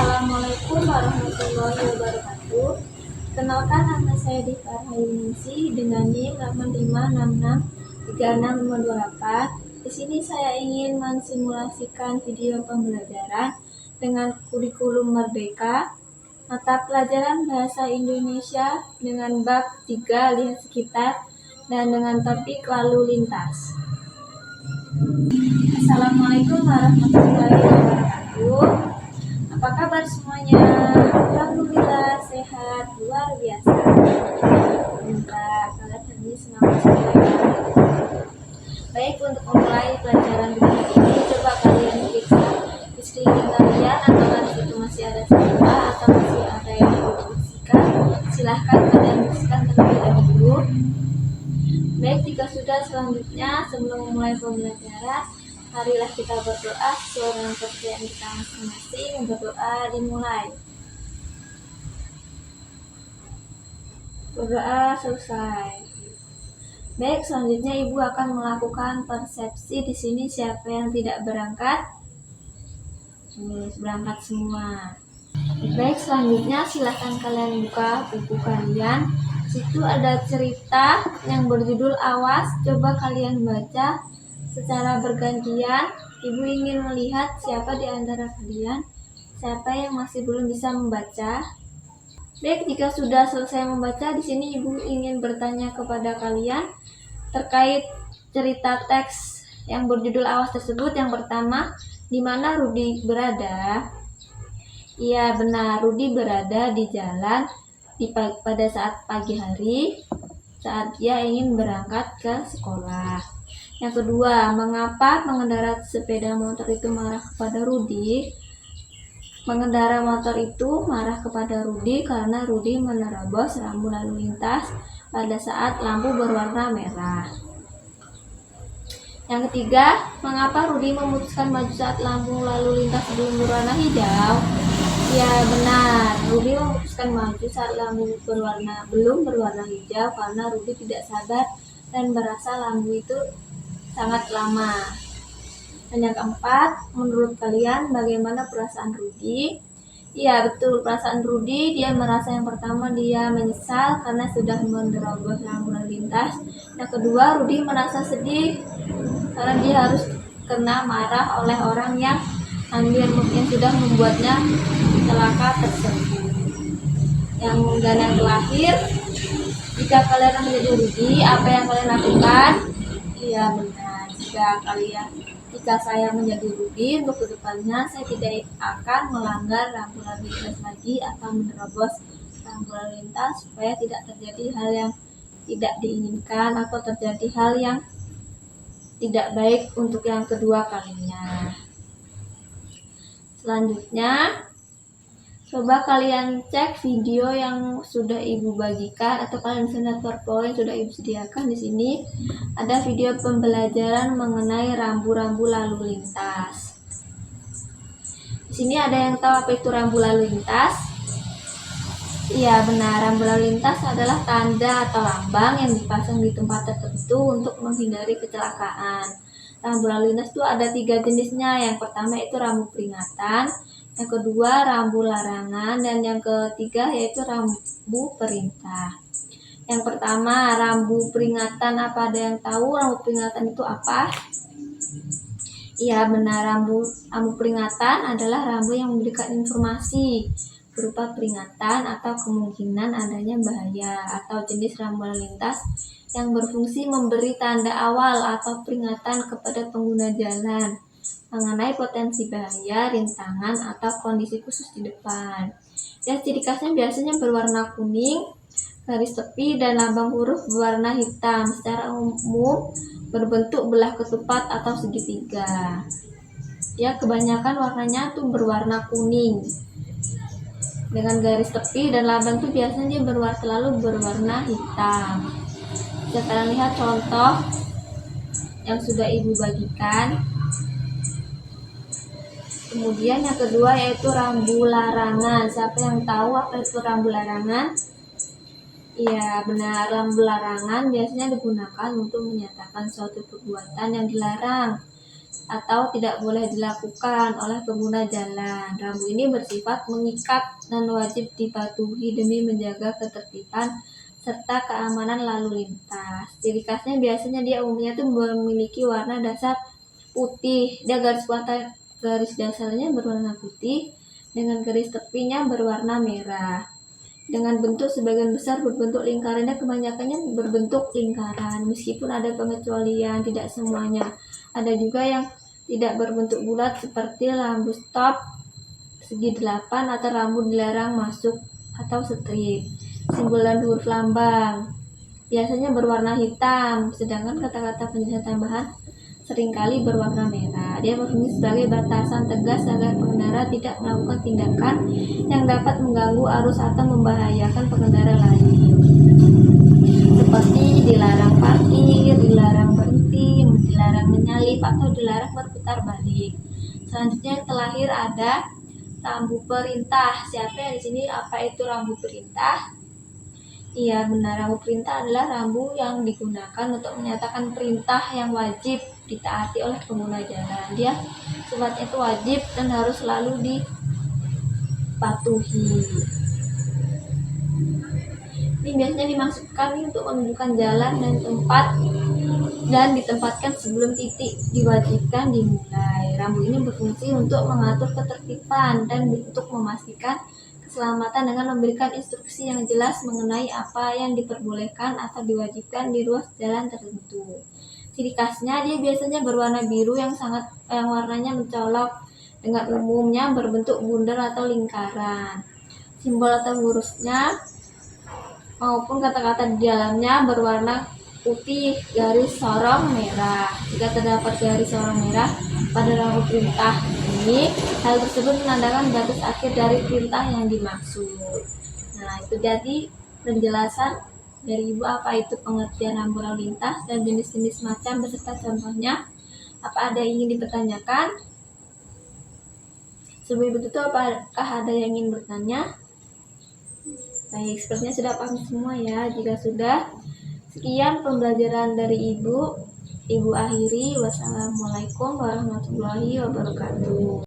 Assalamualaikum warahmatullahi wabarakatuh. Kenalkan, nama saya Dita Rahayuningsi dengan NIM 85663658. Di sini saya ingin mensimulasikan video pembelajaran dengan kurikulum Merdeka, mata pelajaran Bahasa Indonesia dengan bab 3 Lihat Sekitar dan dengan topik Lalu Lintas. Assalamualaikum warahmatullahi wabarakatuh. Apa kabar semuanya? Alhamdulillah sehat, luar biasa. Semoga kalian hari ini semangat sekali. Baik, untuk memulai pelajaran begini ini, coba kalian periksa di sekeliling kalian, apakah di situ masih ada sampah atau masih ada yang perlu dibersihkan. Silahkan kalian bersihkan terlebih dahulu. Baik, jika sudah, selanjutnya sebelum memulai pembelajaran, marilah kita berdoa sesuai dengan kepercayaan kita masing-masing. Berdoa dimulai. Berdoa selesai. Baik, selanjutnya Ibu akan melakukan persepsi. Di sini siapa yang tidak berangkat? Berangkat semua. Baik, selanjutnya silahkan kalian buka buku kalian. Situ ada cerita yang berjudul Awas. Coba kalian baca secara bergantian. Ibu ingin melihat siapa di antara kalian, siapa yang masih belum bisa membaca. Baik, jika sudah selesai membaca, di sini Ibu ingin bertanya kepada kalian terkait cerita teks yang berjudul Awas tersebut. Yang pertama, di mana Rudi berada? Iya, benar, Rudi berada di jalan pada saat pagi hari, saat dia ingin berangkat ke sekolah. Yang kedua, mengapa pengendara sepeda motor itu marah kepada Rudi? Pengendara motor itu marah kepada Rudi karena Rudi menerobos rambu lalu lintas pada saat lampu berwarna merah. Yang ketiga, mengapa Rudi memutuskan maju saat lampu lalu lintas belum berwarna hijau? Ya, benar, Rudi memutuskan maju saat lampu belum berwarna hijau karena Rudi tidak sabar dan merasa lampu itu sangat lama. Dan yang keempat, menurut kalian bagaimana perasaan Rudi? Iya, betul, perasaan Rudi, dia merasa yang pertama dia menyesal karena sudah menerobos lampu lalu lintas. Yang kedua, Rudi merasa sedih karena dia harus kena marah oleh orang yang sudah membuatnya celaka tersebut. Dan yang terakhir, jika kalian menjadi Rudi, apa yang kalian lakukan? Iya, benar, jika saya menjadi Rudi, untuk kedepannya saya tidak akan melanggar lampu lalu lintas lagi atau menerobos lampu lalu lintas supaya tidak terjadi hal yang tidak diinginkan atau terjadi hal yang tidak baik untuk yang kedua kalinya. Selanjutnya, coba kalian cek video yang sudah Ibu bagikan atau kalian bisa lihat PowerPoint sudah Ibu sediakan. Di sini ada video pembelajaran mengenai rambu-rambu lalu lintas. Di sini ada yang tahu apa itu rambu lalu lintas? Iya, benar, rambu lalu lintas adalah tanda atau lambang yang dipasang di tempat tertentu untuk menghindari kecelakaan. Rambu lalu lintas itu ada 3 jenisnya. Yang pertama itu rambu peringatan, yang kedua rambu larangan, dan yang ketiga yaitu rambu perintah. Yang pertama, rambu peringatan. Apa ada yang tahu rambu peringatan itu apa? Iya, benar, rambu peringatan adalah rambu yang memberikan informasi berupa peringatan atau kemungkinan adanya bahaya, atau jenis rambu lalu lintas yang berfungsi memberi tanda awal atau peringatan kepada pengguna jalan mengenai potensi bahaya, rintangan, atau kondisi khusus di depan. Ya, ciri khasnya biasanya berwarna kuning, garis tepi, dan lambang huruf berwarna hitam. Secara umum berbentuk belah ketupat atau segitiga. Ya, kebanyakan warnanya tuh berwarna kuning dengan garis tepi, dan lambang tuh biasanya dia selalu berwarna hitam. Bisa kalian lihat contoh yang sudah Ibu bagikan. Kemudian yang kedua yaitu rambu larangan. Siapa yang tahu apa itu rambu larangan? Iya, benar, rambu larangan biasanya digunakan untuk menyatakan suatu perbuatan yang dilarang. atau tidak boleh dilakukan oleh pengguna jalan. Rambu ini bersifat mengikat dan wajib dipatuhi demi menjaga ketertiban serta keamanan lalu lintas. Ciri khasnya biasanya dia umumnya tuh memiliki warna dasar putih. Dia garis dasarnya berwarna putih dengan garis tepinya berwarna merah. Dengan bentuk sebagian besar berbentuk lingkaran dan kebanyakannya berbentuk lingkaran. Meskipun ada pengecualian, tidak semuanya. Ada juga yang tidak berbentuk bulat seperti lampu stop segi 8 atau rambu dilarang masuk atau strip. Simbol dan huruf lambang biasanya berwarna hitam, sedangkan kata-kata penjelasan tambahan seringkali berwarna merah. Dia berfungsi sebagai batasan tegas agar pengendara tidak melakukan tindakan yang dapat mengganggu arus atau membahayakan pengendara lain, seperti dilarang parkir, dilarang berhenti, dilarang menyalip, atau dilarang berputar balik. Selanjutnya yang terakhir ada rambu perintah. Siapa yang di sini? Apa itu rambu perintah? Iya benar, rambu perintah adalah rambu yang digunakan untuk menyatakan perintah yang wajib ditaati oleh pengguna jalan. Dia sifatnya itu wajib dan harus selalu dipatuhi. Ini biasanya dimaksudkan untuk menunjukkan jalan dan tempat dan ditempatkan sebelum titik diwajibkan dimulai. Rambu ini berfungsi untuk mengatur ketertiban dan untuk memastikan keselamatan dengan memberikan instruksi yang jelas mengenai apa yang diperbolehkan atau diwajibkan di ruas jalan tertentu. Ciri khasnya dia biasanya berwarna biru yang warnanya mencolok, dengan umumnya berbentuk bundar atau lingkaran. Simbol atau hurufnya maupun kata-kata di dalamnya berwarna putih garis sorong merah. Jika terdapat garis sorong merah pada rambu perintah ini, hal tersebut menandakan batas akhir dari perintah yang dimaksud. Nah, itu jadi penjelasan dari Ibu apa itu pengertian rambu lalu lintas dan jenis-jenis macam beserta contohnya. Apa ada yang ingin dipertanyakan? Sebelum itu, apakah ada yang ingin bertanya? Baik, sepertinya sudah paham semua ya. Jika sudah, sekian pembelajaran dari Ibu akhiri. Wassalamualaikum warahmatullahi wabarakatuh.